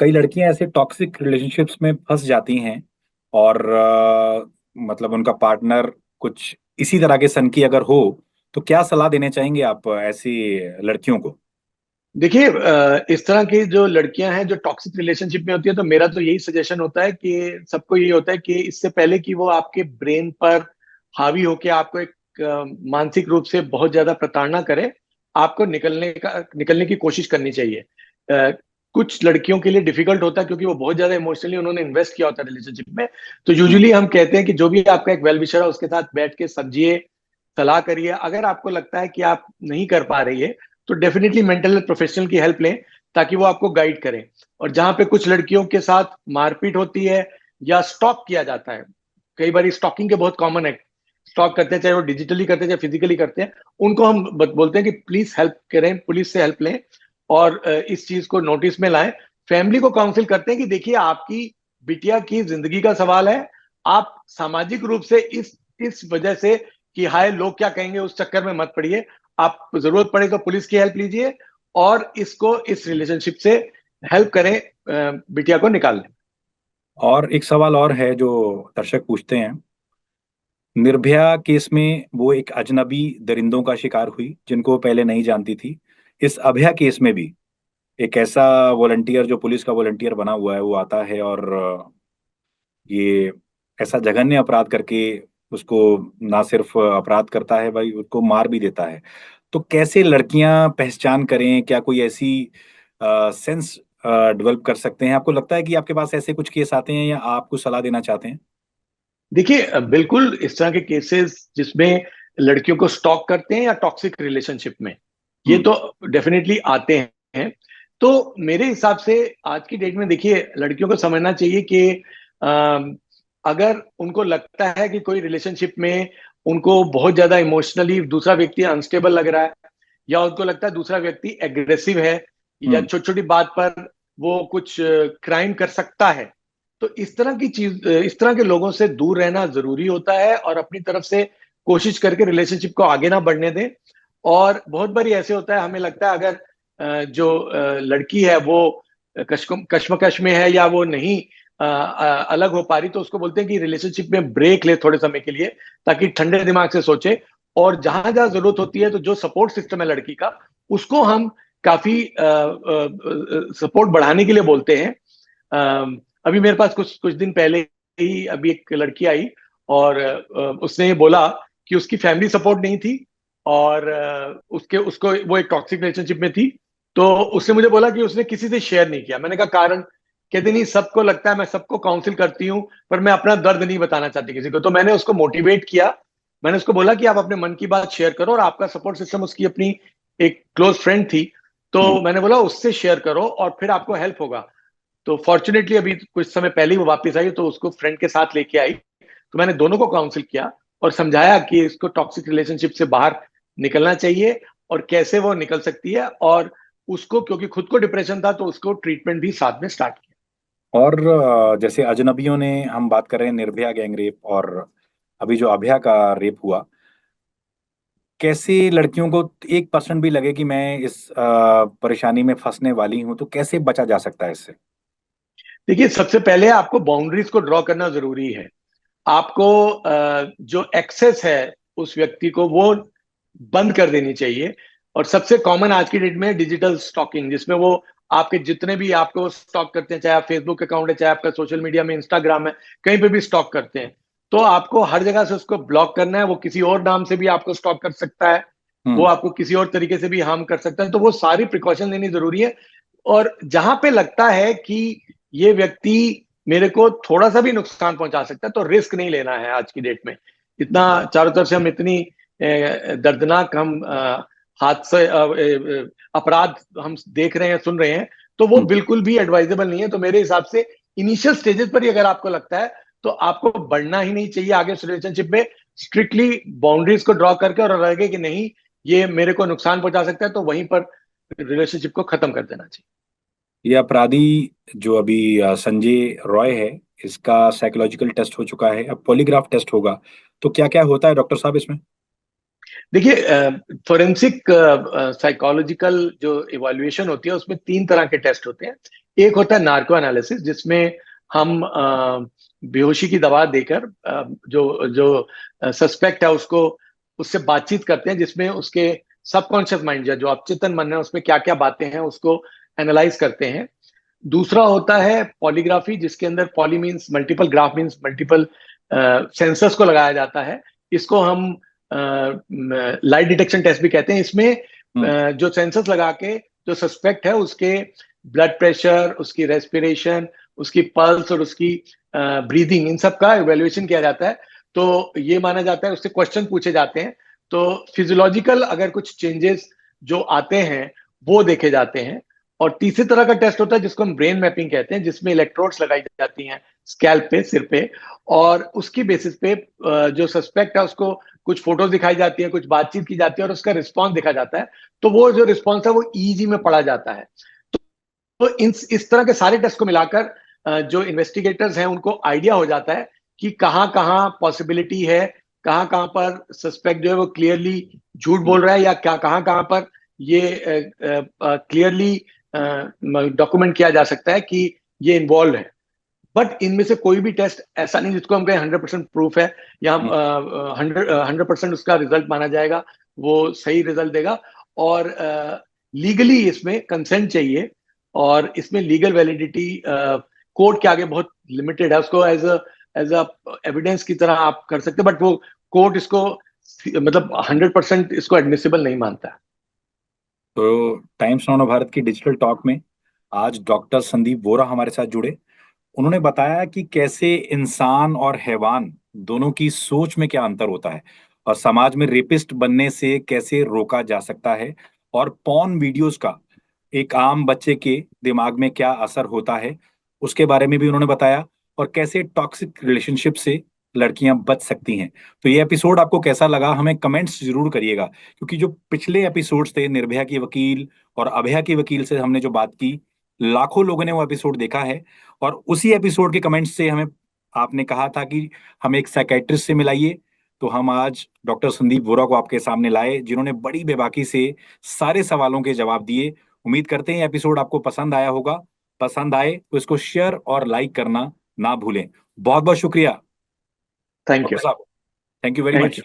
कई लड़कियां ऐसे टॉक्सिक रिलेशनशिप्स में फंस जाती हैं और मतलब उनका पार्टनर कुछ इसी तरह के सन की अगर हो, तो क्या सलाह देने चाहेंगे आप ऐसी लड़कियों को? देखिए, इस तरह की जो लड़कियां हैं जो टॉक्सिक रिलेशनशिप में होती है, तो मेरा तो यही सजेशन होता है कि सबको यही होता है कि इससे पहले कि वो आपके ब्रेन पर हावी होके आपको एक मानसिक रूप से बहुत ज्यादा प्रताड़ना करे, आपको निकलने की कोशिश करनी चाहिए। कुछ लड़कियों के लिए डिफिकल्ट होता है क्योंकि वो बहुत ज्यादा इमोशनली उन्होंने इन्वेस्ट किया होता है रिलेशनशिप में। तो हम्म। यूजुअली हम कहते हैं कि जो भी आपका एक वेल विशर है उसके साथ बैठ के समझिए, सलाह करिए। अगर आपको लगता है कि आप नहीं कर पा रही है तो डेफिनेटली मेंटल हेल्थ प्रोफेशनल की हेल्प लें, ताकि वो आपको गाइड करें। और जहां पे कुछ लड़कियों के साथ मारपीट होती है या स्टॉक किया जाता है, कई बार स्टॉकिंग के बहुत कॉमन है, स्टॉक करते हैं चाहे वो डिजिटली करते हैं चाहे फिजिकली करते हैं, उनको हम बोलते हैं कि प्लीज हेल्प करें, पुलिस से हेल्प लें और इस चीज को नोटिस में लाएं। फैमिली को काउंसिल करते हैं कि देखिए आपकी बिटिया की जिंदगी का सवाल है, आप सामाजिक रूप से इस वजह से कि हाय लोग क्या कहेंगे उस चक्कर में मत पड़िए। आप जरूरत पड़े तो पुलिस की हेल्प लीजिए और इसको इस रिलेशनशिप से हेल्प करें, बिटिया को निकालने। और एक सवाल और है जो दर्शक पूछते हैं। निर्भया केस में वो एक अजनबी दरिंदों का शिकार हुई जिनको वो पहले नहीं जानती थी। इस अभया केस में भी एक ऐसा वॉलंटियर जो पुलिस का वॉलंटियर बना हुआ है वो आता है और ये ऐसा जघन्य अपराध करके उसको ना सिर्फ अपराध करता है भाई, उसको मार भी देता है। तो कैसे लड़कियां पहचान करें? क्या कोई ऐसी सेंस डेवलप कर सकते हैं? आपको लगता है कि आपके पास ऐसे कुछ केस आते हैं या आप कुछ सलाह देना चाहते हैं? देखिए, बिल्कुल इस तरह के केसेस जिसमें लड़कियों को स्टॉक करते हैं या टॉक्सिक रिलेशनशिप में, ये हम्म। तो डेफिनेटली आते हैं। तो मेरे हिसाब से आज की डेट में देखिए लड़कियों को समझना चाहिए कि अम, अगर उनको लगता है कि कोई रिलेशनशिप में उनको बहुत ज्यादा इमोशनली दूसरा व्यक्ति अनस्टेबल लग रहा है, या उनको लगता है दूसरा व्यक्ति एग्रेसिव है, या हम्म। छोटी छोटी बात पर वो कुछ क्राइम कर सकता है, तो इस तरह के लोगों से दूर रहना जरूरी होता है और अपनी तरफ से कोशिश करके रिलेशनशिप को आगे ना बढ़ने दें। और बहुत बारी ऐसे होता है, हमें लगता है अगर जो लड़की है वो कश्मकश में है या वो नहीं अलग हो पा रही, तो उसको बोलते हैं कि रिलेशनशिप में ब्रेक ले थोड़े समय के लिए, ताकि ठंडे दिमाग से सोचे। और जहां जहां जरूरत होती है तो जो सपोर्ट सिस्टम है लड़की का, उसको हम काफी सपोर्ट बढ़ाने के लिए बोलते हैं। अभी मेरे पास कुछ कुछ दिन पहले ही अभी एक लड़की आई और उसने ये बोला कि उसकी फैमिली सपोर्ट नहीं थी और उसके उसको वो एक टॉक्सिक रिलेशनशिप में थी। तो उसने मुझे बोला कि उसने किसी से शेयर नहीं किया। मैंने कहा कारण? कहते नहीं, सबको लगता है मैं सबको काउंसिल करती हूँ पर मैं अपना दर्द नहीं बताना चाहती किसी को। तो मैंने उसको मोटिवेट किया, मैंने उसको बोला कि आप अपने मन की बात शेयर करो, और आपका सपोर्ट सिस्टम उसकी अपनी एक क्लोज फ्रेंड थी, तो हम्म। मैंने बोला उससे शेयर करो और फिर आपको हेल्प होगा। तो फॉर्चुनेटली अभी कुछ समय पहले ही वो वापस आई, तो उसको फ्रेंड के साथ लेके आई। तो मैंने दोनों को काउंसिल किया और समझाया कि इसको टॉक्सिक रिलेशनशिप से बाहर निकलना चाहिए और कैसे वो निकल सकती है। और उसको क्योंकि खुद को डिप्रेशन था तो उसको ट्रीटमेंट भी साथ में स्टार्ट किया। और जैसे अजनबियों ने, हम बात कर रहे हैं निर्भया गैंग रेप और अभी जो अभया का रेप हुआ, कैसे लड़कियों को 1% भी लगे कि मैं इस परेशानी में फंसने वाली हूं, तो कैसे बचा जा सकता है इससे? देखिए, सबसे पहले आपको बाउंड्रीज को ड्रॉ करना जरूरी है। आपको जो एक्सेस है उस व्यक्ति को वो बंद कर देनी चाहिए। और सबसे कॉमन आज की डेट में डिजिटल स्टॉकिंग, जिसमें वो आपके जितने भी आपको स्टॉक करते हैं, चाहे आप फेसबुक अकाउंट है चाहे आपका सोशल मीडिया में इंस्टाग्राम है, कहीं पे भी स्टॉक करते हैं, तो आपको हर जगह से उसको ब्लॉक करना है। वो किसी और नाम से भी आपको स्टॉक कर सकता है, वो हम्म। आपको किसी और तरीके से भी हार्म कर सकता है, तो वो सारी प्रिकॉशन लेनी जरूरी है। और जहां पे लगता है कि ये व्यक्ति मेरे को थोड़ा सा भी नुकसान पहुंचा सकता है, तो रिस्क नहीं लेना है आज की डेट में। इतना चारों तरफ से हम इतनी दर्दनाक हम हादसे अपराध हम देख रहे हैं, सुन रहे हैं, तो वो हम्म। बिल्कुल भी एडवाइजेबल नहीं है। तो मेरे हिसाब से इनिशियल स्टेजेस पर ही अगर आपको लगता है तो आपको बढ़ना ही नहीं चाहिए आगे उस रिलेशनशिप में। स्ट्रिक्टली बाउंड्रीज को ड्रॉ करके, और लगे कि नहीं ये मेरे को नुकसान पहुंचा सकता है, तो वहीं पर रिलेशनशिप को खत्म कर देना चाहिए। ये अपराधी जो अभी संजय रॉय है, इसका साइकोलॉजिकल टेस्ट हो चुका है, अब पॉलीग्राफ टेस्ट होगा। तो क्या क्या होता है डॉक्टर साहब इसमें? देखिए, फोरेंसिक साइकोलॉजिकल जो इवैल्यूएशन होती है उसमें तीन तरह के टेस्ट होते हैं। एक होता है नार्को एनालिसिस, जिसमें हम बेहोशी की दवा देकर जो जो सस्पेक्ट है उसको उससे बातचीत करते हैं, जिसमें उसके सबकॉन्शियस माइंड या जो अवचेतन मन है उसमें क्या क्या बातें हैं उसको एनालाइज करते हैं। दूसरा होता है पॉलीग्राफी, जिसके अंदर poly means multiple, graph means multiple sensors को लगाया जाता है। इसको हम लाइट डिटेक्शन टेस्ट भी कहते हैं। इसमें हम्म। जो सेंसर्स लगा के जो सस्पेक्ट है उसके ब्लड प्रेशर, उसकी रेस्पिरेशन, उसकी पल्स और उसकी ब्रीदिंग, इन सब का इवेल्युएशन किया जाता है। तो ये माना जाता है, उससे क्वेश्चन पूछे जाते हैं। तो फिजियोलॉजिकल अगर कुछ चेंजेस जो आते हैं वो देखे जाते हैं। और तीसरे तरह का टेस्ट होता है जिसको हम ब्रेन मैपिंग कहते हैं, जिसमें इलेक्ट्रोड्स लगाई जाती हैं स्कैल्प पे, सिर पे, और उसकी बेसिस पे जो सस्पेक्ट है उसको कुछ फोटोज दिखाई जाती है, कुछ बातचीत की जाती है और उसका रिस्पॉन्स देखा जाता है। तो वो जो रिस्पॉन्स है वो ईजी में पढ़ा जाता है। तो इस तरह के सारे टेस्ट को मिलाकर जो इन्वेस्टिगेटर्स हैं उनको आइडिया हो जाता है कि कहाँ कहाँ पॉसिबिलिटी है, कहाँ कहाँ पर सस्पेक्ट जो है वो क्लियरली झूठ हम्म। बोल रहा है, या क्या कहाँ कहाँ पर ये क्लियरली डॉक्यूमेंट किया जा सकता है कि ये इन्वॉल्व है। बट इनमें से कोई भी टेस्ट ऐसा नहीं जिसको हम कहें 100% प्रूफ है या हम्म। 100% उसका रिजल्ट माना जाएगा, वो सही रिजल्ट देगा। और लीगली इसमें कंसेंट चाहिए, और इसमें लीगल वैलिडिटी कोर्ट के आगे बहुत लिमिटेड है। उसको एज अ एविडेंस की तरह आप कर सकते हैं, बट वो कोर्ट इसको मतलब 100% इसको एडमिसिबल नहीं मानता है। तो टाइम्स नाउ भारत की डिजिटल टॉक में आज डॉक्टर संदीप वोरा हमारे साथ जुड़े। उन्होंने बताया कि कैसे इंसान और हैवान दोनों की सोच में क्या अंतर होता है, और समाज में रेपिस्ट बनने से कैसे रोका जा सकता है, और पॉर्न वीडियोस का एक आम बच्चे के दिमाग में क्या असर होता है उसके बारे में भी उन्होंने बताया, और कैसे टॉक्सिक रिलेशनशिप से लड़कियां बच सकती हैं। तो ये एपिसोड आपको कैसा लगा हमें कमेंट्स जरूर करिएगा, क्योंकि जो पिछले एपिसोड्स थे निर्भया की वकील और अभया की वकील से हमने जो बात की, लाखों लोगों ने वो एपिसोड देखा है। और उसी एपिसोड के कमेंट्स से हमें आपने कहा था कि हमें एक साइकेट्रिस्ट से मिलाइए। तो हम आज डॉक्टर संदीप वोरा को आपके सामने लाए, जिन्होंने बड़ी बेबाकी से सारे सवालों के जवाब दिए। उम्मीद करते हैं एपिसोड आपको पसंद आया होगा। पसंद आए तो इसको शेयर और लाइक करना ना भूलें। बहुत बहुत शुक्रिया थैंक यू। डॉक्टर साहब। Thank you very thank much. You.